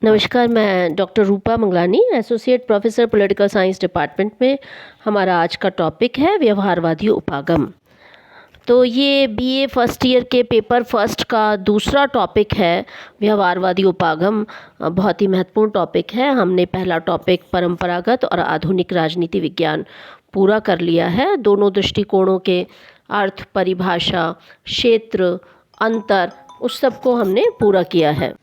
नमस्कार, मैं doctor Rupa Manglani, associate professor political science department में। हमारा आज का टॉपिक है व्यवहारवादी उपागम। तो ये बीए फर्स्ट ईयर के पेपर फर्स्ट का दूसरा टॉपिक है व्यवहारवादी उपागम। बहुत ही महत्वपूर्ण टॉपिक है। हमने पहला टॉपिक परंपरागत और आधुनिक राजनीति विज्ञान पूरा कर लिया है। दोनों दृष्टिकोणों के अर्थ, परिभाषा, क्षेत्र, अंतर, उस सब को हमने पूरा किया है।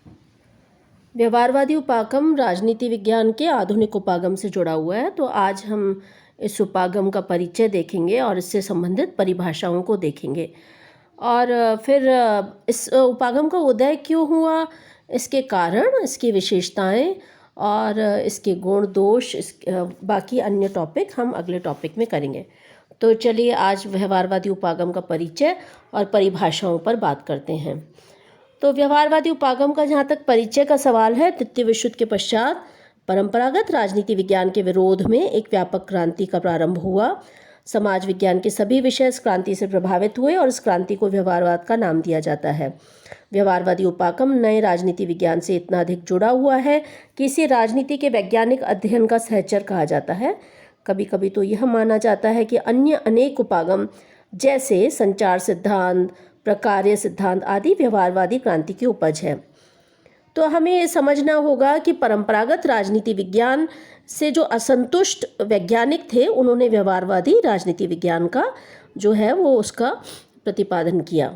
व्यवहारवादी उपागम राजनीति विज्ञान के आधुनिक उपागम से जुड़ा हुआ है। तो आज हम इस उपागम का परिचय देखेंगे और इससे संबंधित परिभाषाओं को देखेंगे और फिर इस उपागम का उदय क्यों हुआ, इसके कारण, इसकी विशेषताएं और इसके गुण दोष, बाकी अन्य टॉपिक हम अगले टॉपिक में करेंगे। तो चलिए आज व्यवहारवादी उपागम का परिचय और परिभाषाओं पर बात करते हैं। तो व्यवहारवादी उपागम का जहाँ तक परिचय का सवाल है, तृतीय विश्व युद्ध के पश्चात परंपरागत राजनीति विज्ञान के विरोध में एक व्यापक क्रांति का प्रारंभ हुआ। समाज विज्ञान के सभी विषय इस क्रांति से प्रभावित हुए और इस क्रांति को व्यवहारवाद का नाम दिया जाता है। व्यवहारवादी उपागम नए राजनीति विज्ञान से इतना अधिक जुड़ा हुआ है कि इसे राजनीति के वैज्ञानिक अध्ययन का सहचर कहा जाता है। कभी कभी तो यह माना जाता है कि अन्य अनेक उपागम जैसे संचार सिद्धांत, प्रकार्य सिद्धांत आदि व्यवहारवादी क्रांति की उपज है। तो हमें ये समझना होगा कि परंपरागत राजनीति विज्ञान से जो असंतुष्ट वैज्ञानिक थे, उन्होंने व्यवहारवादी राजनीति विज्ञान का जो है वो उसका प्रतिपादन किया।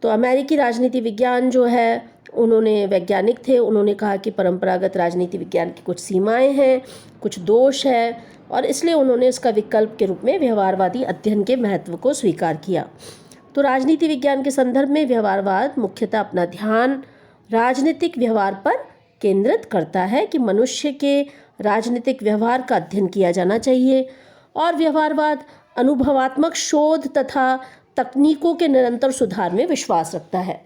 तो अमेरिकी राजनीति विज्ञान जो है, उन्होंने वैज्ञानिक थे, उन्होंने कहा कि परंपरागत राजनीति विज्ञान की कुछ सीमाएं हैं, कुछ दोष है और इसलिए उन्होंने इसका विकल्प के रूप में व्यवहारवादी अध्ययन के महत्व को स्वीकार किया। तो राजनीति विज्ञान के संदर्भ में व्यवहारवाद मुख्यतः अपना ध्यान राजनीतिक व्यवहार पर केंद्रित करता है कि मनुष्य के राजनीतिक व्यवहार का अध्ययन किया जाना चाहिए और व्यवहारवाद अनुभवात्मक शोध तथा तकनीकों के निरंतर सुधार में विश्वास रखता है।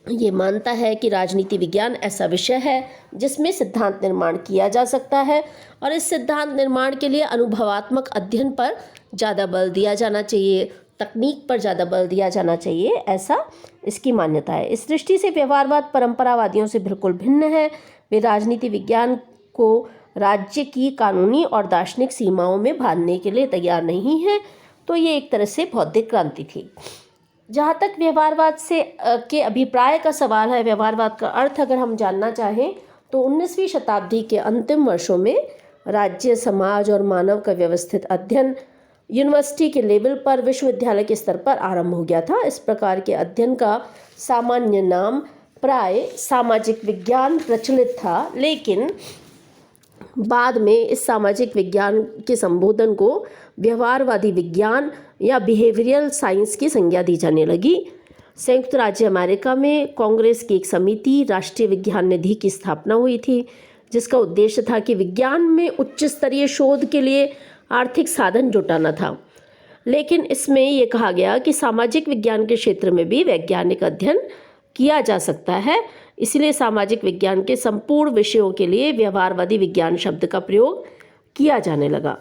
ये मानता है कि राजनीति विज्ञान ऐसा विषय है जिसमें सिद्धांत निर्माण किया जा सकता है और इस सिद्धांत निर्माण के लिए अनुभवात्मक अध्ययन पर ज़्यादा बल दिया जाना चाहिए, तकनीक पर ज़्यादा बल दिया जाना चाहिए, ऐसा इसकी मान्यता है। इस दृष्टि से व्यवहारवाद परंपरावादियों से बिल्कुल भिन्न है। वे राजनीति विज्ञान को राज्य की कानूनी और दार्शनिक सीमाओं में बांधने के लिए तैयार नहीं है। तो ये एक तरह से बौद्धिक क्रांति थी। जहाँ तक व्यवहारवाद से के अभिप्राय का सवाल है, व्यवहारवाद का अर्थ अगर हम जानना चाहें तो 19वीं शताब्दी के अंतिम वर्षों में राज्य, समाज और मानव का व्यवस्थित अध्ययन यूनिवर्सिटी के लेवल पर, विश्वविद्यालय के स्तर पर आरंभ हो गया था। इस प्रकार के अध्ययन का सामान्य नाम प्राय सामाजिक विज्ञान प्रचलित था, लेकिन बाद में इस सामाजिक विज्ञान के संबोधन को व्यवहारवादी विज्ञान या बिहेवियरल साइंस की संज्ञा दी जाने लगी। संयुक्त राज्य अमेरिका में कांग्रेस की एक समिति, राष्ट्रीय विज्ञान निधि की स्थापना हुई थी, जिसका उद्देश्य था कि विज्ञान में उच्च स्तरीय शोध के लिए आर्थिक साधन जुटाना था। लेकिन इसमें यह कहा गया कि सामाजिक विज्ञान के क्षेत्र में भी वैज्ञानिक अध्ययन किया जा सकता है, इसलिए सामाजिक विज्ञान के संपूर्ण विषयों के लिए व्यवहारवादी विज्ञान शब्द का प्रयोग किया जाने लगा।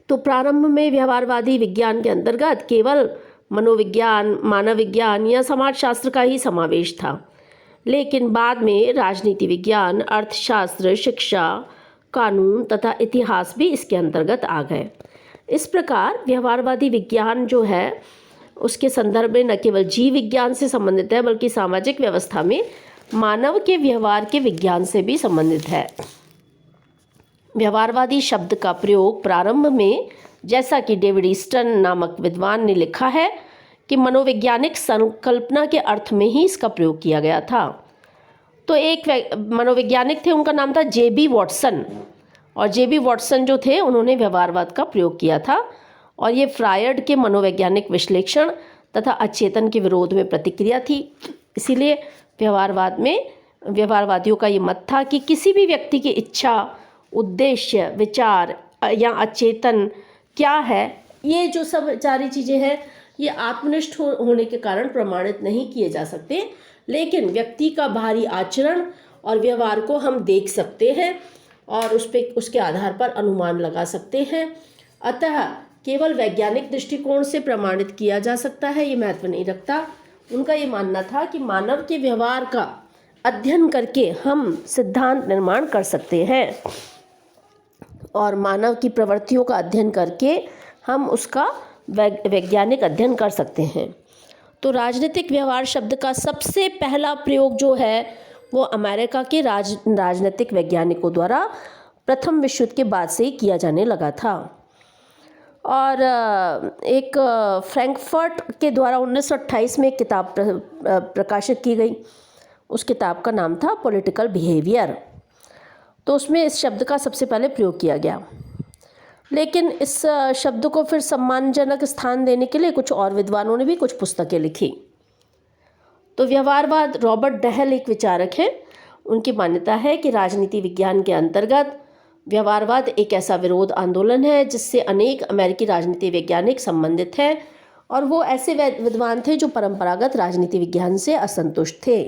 तो प्रारंभ में व्यवहारवादी विज्ञान के अंतर्गत केवल मनोविज्ञान, मानव विज्ञान या समाजशास्त्र का ही समावेश था, लेकिन बाद में राजनीति विज्ञान, अर्थशास्त्र, शिक्षा, कानून तथा इतिहास भी इसके अंतर्गत आ गए। इस प्रकार व्यवहारवादी विज्ञान जो है उसके संदर्भ में न केवल जीव विज्ञान से संबंधित है, बल्कि सामाजिक व्यवस्था में मानव के व्यवहार के विज्ञान से भी संबंधित है। व्यवहारवादी शब्द का प्रयोग प्रारंभ में, जैसा कि डेविड ईस्टन नामक विद्वान ने लिखा है, कि मनोवैज्ञानिक संकल्पना के अर्थ में ही इसका प्रयोग किया गया था। तो एक मनोवैज्ञानिक थे, उनका नाम था जे.बी. वॉटसन, और जे.बी. वॉटसन जो थे उन्होंने व्यवहारवाद का प्रयोग किया था और ये फ्रायड के मनोवैज्ञानिक विश्लेषण तथा अचेतन के विरोध में प्रतिक्रिया थी। इसीलिए व्यवहारवादियों का ये मत था कि किसी भी व्यक्ति की इच्छा, उद्देश्य, विचार या अचेतन क्या है, ये जो सब सारी चीज़ें हैं, ये आत्मनिष्ठ होने के कारण प्रमाणित नहीं किए जा सकते, लेकिन व्यक्ति का बाहरी आचरण और व्यवहार को हम देख सकते हैं और उसके आधार पर अनुमान लगा सकते हैं। अतः केवल वैज्ञानिक दृष्टिकोण से प्रमाणित किया जा सकता है, ये महत्व नहीं रखता। उनका ये मानना था कि मानव के व्यवहार का अध्ययन करके हम सिद्धांत निर्माण कर सकते हैं और मानव की प्रवृत्तियों का अध्ययन करके हम उसका वैज्ञानिक अध्ययन कर सकते हैं। तो राजनीतिक व्यवहार शब्द का सबसे पहला प्रयोग जो है वो अमेरिका के राजनीतिक वैज्ञानिकों द्वारा प्रथम विश्व युद्ध के बाद से ही किया जाने लगा था। और एक फ्रैंकफर्ट के द्वारा 1928 में एक किताब प्रकाशित की गई। उस किताब का नाम था पॉलिटिकल बिहेवियर। तो उसमें इस शब्द का सबसे पहले प्रयोग किया गया, लेकिन इस शब्द को फिर सम्मानजनक स्थान देने के लिए कुछ और विद्वानों ने भी कुछ पुस्तकें लिखी। तो व्यवहारवाद, रॉबर्ट डहल एक विचारक हैं, उनकी मान्यता है कि राजनीति विज्ञान के अंतर्गत व्यवहारवाद एक ऐसा विरोध आंदोलन है जिससे अनेक अमेरिकी राजनीति वैज्ञानिक संबंधित हैं और वो ऐसे विद्वान थे जो परंपरागत राजनीति विज्ञान से असंतुष्ट थे।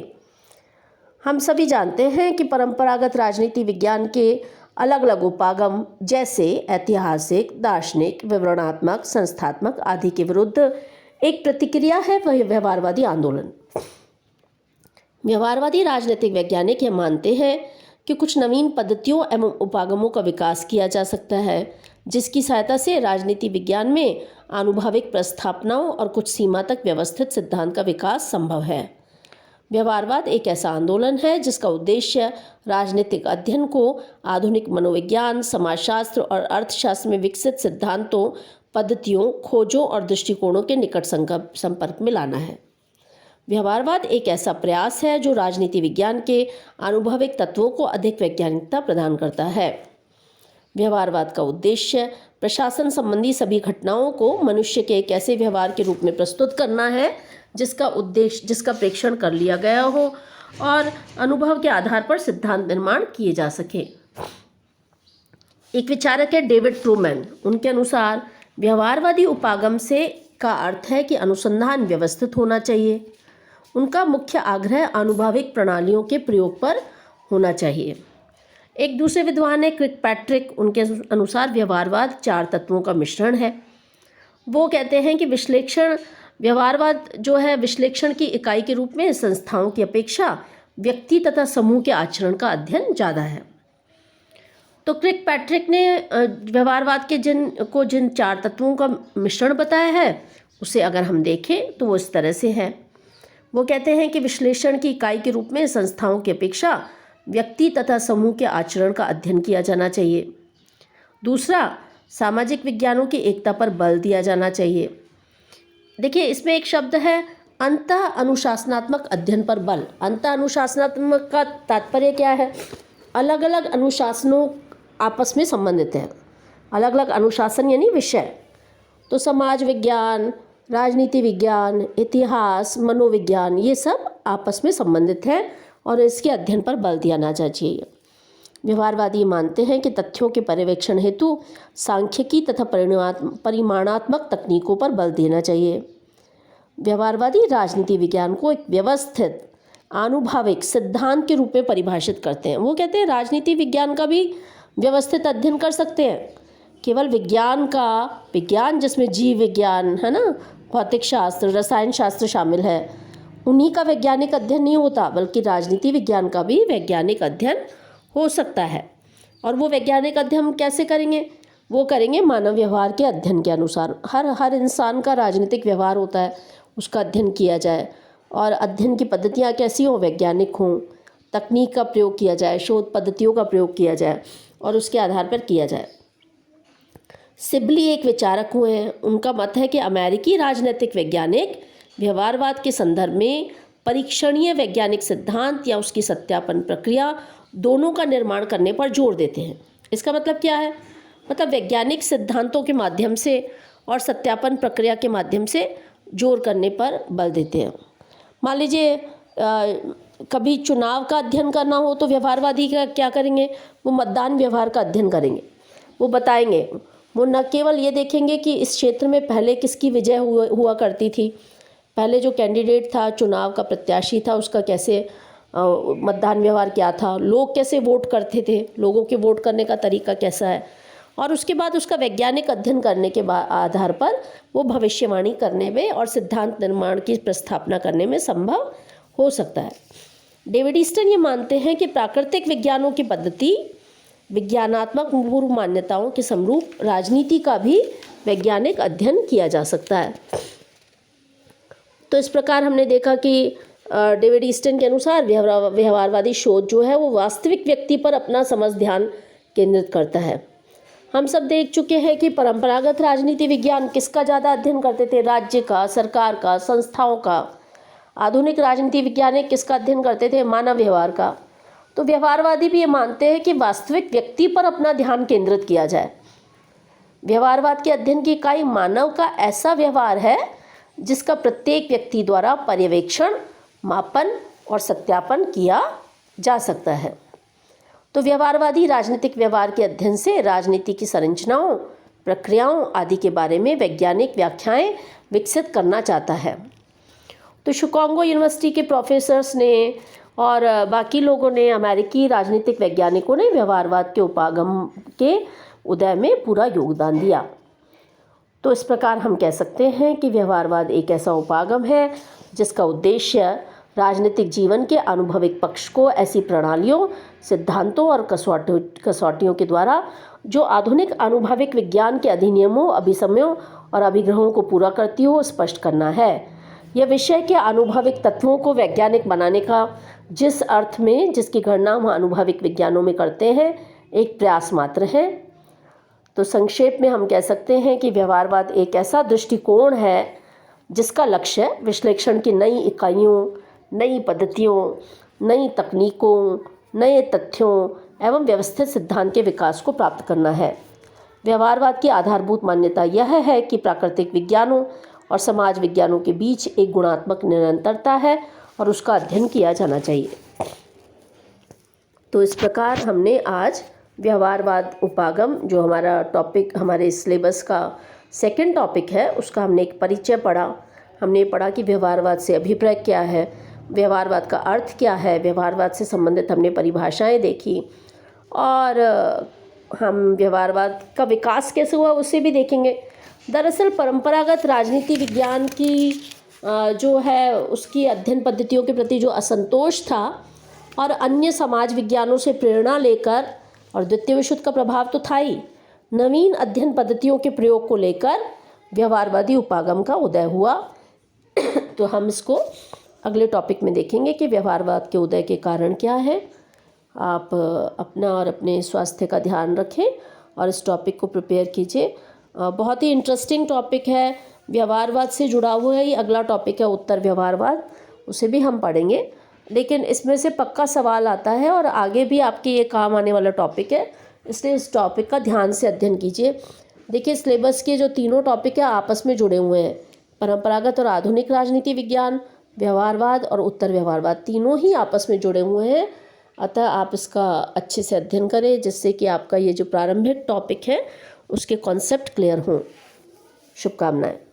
हम सभी जानते हैं कि परंपरागत राजनीति विज्ञान के अलग अलग उपागम जैसे ऐतिहासिक, दार्शनिक, विवरणात्मक, संस्थात्मक आदि के विरुद्ध एक प्रतिक्रिया है वह व्यवहारवादी आंदोलन। व्यवहारवादी राजनीतिक वैज्ञानिक यह मानते हैं कि कुछ नवीन पद्धतियों एवं उपागमों का विकास किया जा सकता है जिसकी सहायता से राजनीति विज्ञान में आनुभविक प्रस्थापनाओं और कुछ सीमा तक व्यवस्थित सिद्धांत का विकास संभव है। व्यवहारवाद एक ऐसा आंदोलन है जिसका उद्देश्य राजनीतिक अध्ययन को आधुनिक मनोविज्ञान, समाजशास्त्र और अर्थशास्त्र में विकसित सिद्धांतों, पद्धतियों, खोजों और दृष्टिकोणों के निकट संपर्क में लाना है। व्यवहारवाद एक ऐसा प्रयास है जो राजनीति विज्ञान के आनुभविक तत्वों को अधिक वैज्ञानिकता प्रदान करता है। व्यवहारवाद का उद्देश्य प्रशासन संबंधी सभी घटनाओं को मनुष्य के एक ऐसे व्यवहार के रूप में प्रस्तुत करना है जिसका प्रेक्षण कर लिया गया हो और अनुभव के आधार पर सिद्धांत निर्माण किए जा सके। एक विचारक है डेविड ट्रूमैन। उनके अनुसार व्यवहारवादी उपागम से का अर्थ है कि अनुसंधान व्यवस्थित होना चाहिए। उनका मुख्य आग्रह आनुभविक प्रणालियों के प्रयोग पर होना चाहिए। एक दूसरे विद्वान है क्रिकपैट्रिक। उनके अनुसार व्यवहारवाद 4 तत्वों का मिश्रण है। वो कहते हैं कि व्यवहारवाद जो है विश्लेषण की इकाई के रूप में संस्थाओं की अपेक्षा व्यक्ति तथा समूह के आचरण का अध्ययन ज़्यादा है। तो क्रिकपैट्रिक ने व्यवहारवाद के जिन 4 तत्वों का मिश्रण बताया है उसे अगर हम देखें तो वो इस तरह से है। वो कहते हैं कि विश्लेषण की इकाई के रूप में संस्थाओं की अपेक्षा व्यक्ति तथा समूह के आचरण का अध्ययन किया जाना चाहिए। दूसरा, सामाजिक विज्ञानों की एकता पर बल दिया जाना चाहिए। देखिए, इसमें एक शब्द है अंतः अनुशासनात्मक अध्ययन पर बल। अंतः अनुशासनात्मक का तात्पर्य क्या है? अलग अलग अनुशासनों आपस में संबंधित हैं। अलग अलग अनुशासन यानी विषय। तो समाज विज्ञान, राजनीति विज्ञान, इतिहास, मनोविज्ञान, ये सब आपस में संबंधित हैं और इसके अध्ययन पर बल दिया जाना चाहिए। व्यवहारवादी मानते हैं कि तथ्यों के पर्यवेक्षण हेतु सांख्यिकी तथा परिमाणात्मक तकनीकों पर बल देना चाहिए। व्यवहारवादी राजनीति विज्ञान को एक व्यवस्थित आनुभविक सिद्धांत के रूप में परिभाषित करते हैं। वो कहते हैं राजनीति विज्ञान का भी व्यवस्थित अध्ययन कर सकते हैं। केवल विज्ञान जिसमें जीव विज्ञान है ना, भौतिक शास्त्र, रसायन शास्त्र शामिल है, उन्हीं का वैज्ञानिक अध्ययन नहीं होता, बल्कि राजनीति विज्ञान का भी वैज्ञानिक अध्ययन हो सकता है। और वो वैज्ञानिक अध्ययन कैसे करेंगे? वो करेंगे मानव व्यवहार के अध्ययन के अनुसार। हर इंसान का राजनीतिक व्यवहार होता है, उसका अध्ययन किया जाए और अध्ययन की पद्धतियाँ कैसी हों? वैज्ञानिक हों, तकनीक का प्रयोग किया जाए, शोध पद्धतियों का प्रयोग किया जाए और उसके आधार पर किया जाए। सिबली एक विचारक हुए हैं। उनका मत है कि अमेरिकी राजनीतिक वैज्ञानिक व्यवहारवाद के संदर्भ में परीक्षणीय वैज्ञानिक सिद्धांत या उसकी सत्यापन प्रक्रिया दोनों का निर्माण करने पर जोर देते हैं। इसका मतलब क्या है? मतलब वैज्ञानिक सिद्धांतों के माध्यम से और सत्यापन प्रक्रिया के माध्यम से जोर करने पर बल देते हैं। मान लीजिए कभी चुनाव का अध्ययन करना हो तो व्यवहारवादी क्या करेंगे? वो मतदान व्यवहार का अध्ययन करेंगे। वो बताएंगे, वो न केवल ये देखेंगे कि इस क्षेत्र में पहले किसकी विजय हुआ करती थी, पहले जो कैंडिडेट था, चुनाव का प्रत्याशी था, उसका कैसे मतदान व्यवहार क्या था, लोग कैसे वोट करते थे, लोगों के वोट करने का तरीका कैसा है, और उसके बाद उसका वैज्ञानिक अध्ययन करने के आधार पर वो भविष्यवाणी करने में और सिद्धांत निर्माण की प्रस्थापना करने में संभव हो सकता है। डेविड ईस्टन ये मानते हैं कि प्राकृतिक विज्ञानों की पद्धति विज्ञानात्मक पूर्व मान्यताओं के समरूप राजनीति का भी वैज्ञानिक अध्ययन किया जा सकता है। तो इस प्रकार हमने देखा कि डेविड ईस्टन के अनुसार व्यवहारवादी शोध जो है वो वास्तविक व्यक्ति पर अपना समझ ध्यान केंद्रित करता है। हम सब देख चुके हैं कि परंपरागत राजनीति विज्ञान किसका ज़्यादा अध्ययन करते थे, राज्य का, सरकार का, संस्थाओं का। आधुनिक राजनीति वैज्ञानिक किसका अध्ययन करते थे, मानव व्यवहार का। तो व्यवहारवादी भी ये मानते हैं कि वास्तविक व्यक्ति पर अपना ध्यान केंद्रित किया जाए। व्यवहारवाद के अध्ययन की इकाई मानव का ऐसा व्यवहार है जिसका प्रत्येक व्यक्ति द्वारा पर्यवेक्षण, मापन और सत्यापन किया जा सकता है। तो व्यवहारवादी राजनीतिक व्यवहार के अध्ययन से राजनीति की संरचनाओं, प्रक्रियाओं आदि के बारे में वैज्ञानिक व्याख्याएं विकसित करना चाहता है। तो शिकागो यूनिवर्सिटी के प्रोफेसर्स ने और बाकी लोगों ने, अमेरिकी राजनीतिक वैज्ञानिकों ने व्यवहारवाद के उपागम के उदय में पूरा योगदान दिया। तो इस प्रकार हम कह सकते हैं कि व्यवहारवाद एक ऐसा उपागम है जिसका उद्देश्य राजनीतिक जीवन के अनुभविक पक्ष को ऐसी प्रणालियों, सिद्धांतों और कसौटियों के द्वारा जो आधुनिक अनुभविक विज्ञान के अधिनियमों, अभिसमयों और अभिग्रहों को पूरा करती हो, स्पष्ट करना है। यह विषय के अनुभविक तत्वों को वैज्ञानिक बनाने का जिस अर्थ में जिसकी गणना हम अनुभविक विज्ञानों में करते हैं, एक प्रयास मात्र है। तो संक्षेप में हम कह सकते हैं कि व्यवहारवाद एक ऐसा दृष्टिकोण है जिसका लक्ष्य विश्लेषण की नई इकाइयों, नई पद्धतियों, नई तकनीकों, नए तथ्यों एवं व्यवस्थित सिद्धांत के विकास को प्राप्त करना है। व्यवहारवाद की आधारभूत मान्यता यह है कि प्राकृतिक विज्ञानों और समाज विज्ञानों के बीच एक गुणात्मक निरंतरता है और उसका अध्ययन किया जाना चाहिए। तो इस प्रकार हमने आज व्यवहारवाद उपागम, जो हमारा टॉपिक, हमारे सिलेबस का सेकंड टॉपिक है, उसका हमने एक परिचय पढ़ा। हमने पढ़ा कि व्यवहारवाद से अभिप्राय क्या है, व्यवहारवाद का अर्थ क्या है, व्यवहारवाद से संबंधित हमने परिभाषाएं देखी और हम व्यवहारवाद का विकास कैसे हुआ उसे भी देखेंगे। दरअसल परंपरागत राजनीति विज्ञान की जो है उसकी अध्ययन पद्धतियों के प्रति जो असंतोष था और अन्य समाज विज्ञानों से प्रेरणा लेकर, और द्वितीय विश्व युद्ध का प्रभाव तो था ही, नवीन अध्ययन पद्धतियों के प्रयोग को लेकर व्यवहारवादी उपागम का उदय हुआ। तो हम इसको अगले टॉपिक में देखेंगे कि व्यवहारवाद के उदय के कारण क्या है। आप अपना और अपने स्वास्थ्य का ध्यान रखें और इस टॉपिक को प्रिपेयर कीजिए। बहुत ही इंटरेस्टिंग टॉपिक है, व्यवहारवाद से जुड़ा हुआ है। ये अगला टॉपिक है उत्तर व्यवहारवाद, उसे भी हम पढ़ेंगे, लेकिन इसमें से पक्का सवाल आता है और आगे भी आपके ये काम आने वाला टॉपिक है, इसलिए इस टॉपिक का ध्यान से अध्ययन कीजिए। देखिए सिलेबस के जो तीनों टॉपिक है आपस में जुड़े हुए हैं, परंपरागत और आधुनिक राजनीति विज्ञान, व्यवहारवाद और उत्तर व्यवहारवाद, तीनों ही आपस में जुड़े हुए हैं। अतः आप इसका अच्छे से अध्ययन करें जिससे कि आपका ये जो प्रारंभिक टॉपिक है उसके कॉन्सेप्ट क्लियर हों। शुभकामनाएं।